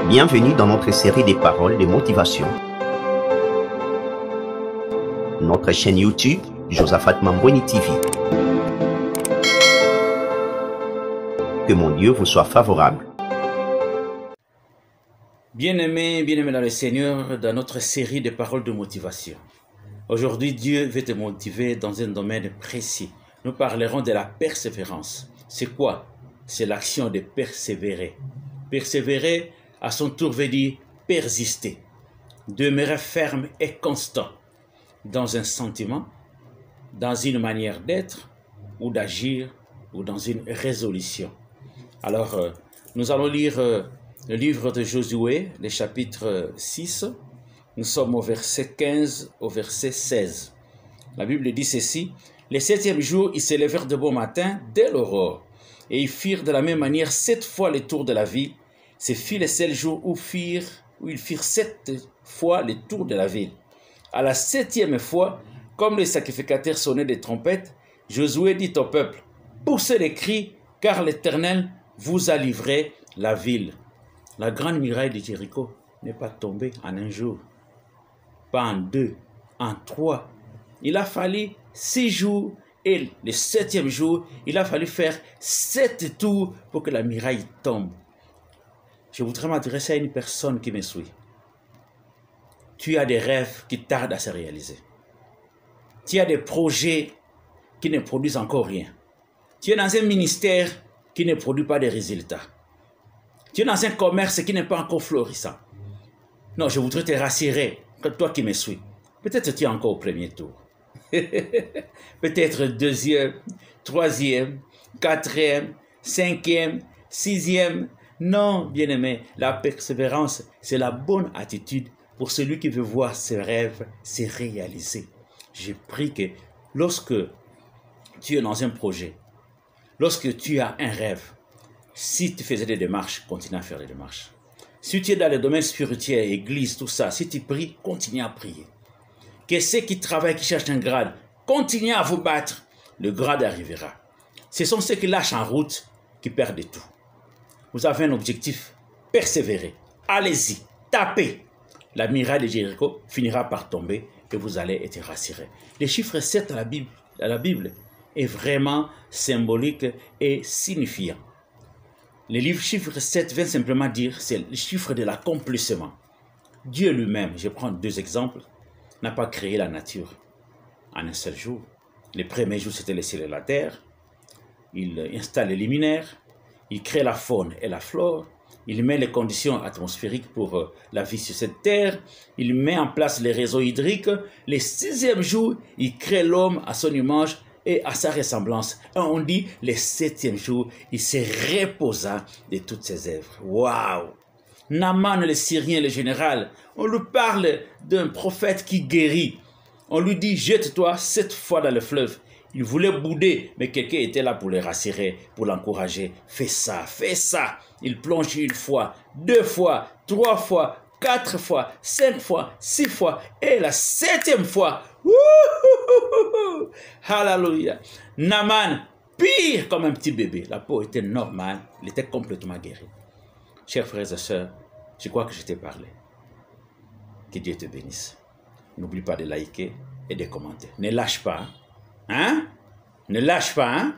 Bienvenue dans notre série des paroles de motivation. Notre chaîne YouTube, Josaphat Mambweni TV. Que mon Dieu vous soit favorable. Bien-aimé dans le Seigneur, dans notre série de paroles de motivation. Aujourd'hui, Dieu veut te motiver dans un domaine précis. Nous parlerons de la persévérance. C'est quoi? C'est l'action de persévérer. Persévérer, à son tour, veut dire persister. Demeurer ferme et constant dans un sentiment, dans une manière d'être ou d'agir ou dans une résolution. Alors, nous allons lire le livre de Josué, le chapitre 6. Nous sommes au verset 15 au verset 16. La Bible dit ceci: « Le 7e jour, ils se levèrent de bon matin dès l'aurore, et ils firent de la même manière 7 fois le tour de la ville. Ce fut le seul jour où ils firent 7 fois le tour de la ville. À la 7e fois, comme les sacrificateurs sonnaient des trompettes, Josué dit au peuple: « Poussez les cris, car l'Éternel vous a livré la ville. » La grande muraille de Jéricho n'est pas tombée en un jour, pas en 2, en 3. Il a fallu 6 jours et le 7e jour, il a fallu faire 7 tours pour que la muraille tombe. Je voudrais m'adresser à une personne qui me suit. Tu as des rêves qui tardent à se réaliser. Tu as des projets qui ne produisent encore rien. Tu es dans un ministère qui ne produit pas de résultats. Tu es dans un commerce qui n'est pas encore florissant. Non, je voudrais te rassurer, que toi qui me suis, peut-être tu es encore au premier tour. Peut-être 2e, 3e, 4e, 5e, 6e. Non, bien-aimé, la persévérance, c'est la bonne attitude pour celui qui veut voir ses rêves se réaliser. Je prie que lorsque tu es dans un projet, lorsque tu as un rêve, si tu faisais des démarches, continue à faire des démarches. Si tu es dans le domaine spirituel, église, tout ça, si tu pries, continue à prier. Que ceux qui travaillent, qui cherchent un grade, continuez à vous battre. Le grade arrivera. Ce sont ceux qui lâchent en route qui perdent tout. Vous avez un objectif, persévérez. Allez-y, tapez. La muraille de Jéricho finira par tomber et vous allez être rassurés. Le chiffre 7 à la Bible est vraiment symbolique et signifiant. Le livre chiffre 7 vient simplement dire, c'est le chiffre de l'accomplissement. Dieu lui-même, je prends 2 exemples, n'a pas créé la nature en un seul jour. Le premier jour, c'était le ciel et la terre. Il installe les luminaires, il crée la faune et la flore, il met les conditions atmosphériques pour la vie sur cette terre, il met en place les réseaux hydriques. Le 6e jour, il crée l'homme à son image et à sa ressemblance. Et on dit, le 7e jour, il se reposa de toutes ses œuvres. Waouh! Naaman, le Syrien, le général, on lui parle d'un prophète qui guérit. On lui dit, jette-toi 7 fois dans le fleuve. Il voulait bouder, mais quelqu'un était là pour le rassurer, pour l'encourager. Fais ça, fais ça. Il plonge 1 fois, 2 fois, 3 fois, 4 fois, 5 fois, 6 fois. Et la 7e fois, Hallelujah. Naaman, pire comme un petit bébé. La peau était normale, il était complètement guéri. Chers frères et sœurs, je crois que je t'ai parlé. Que Dieu te bénisse. N'oublie pas de liker et de commenter. Ne lâche pas. Hein? Ne lâche pas. Hein?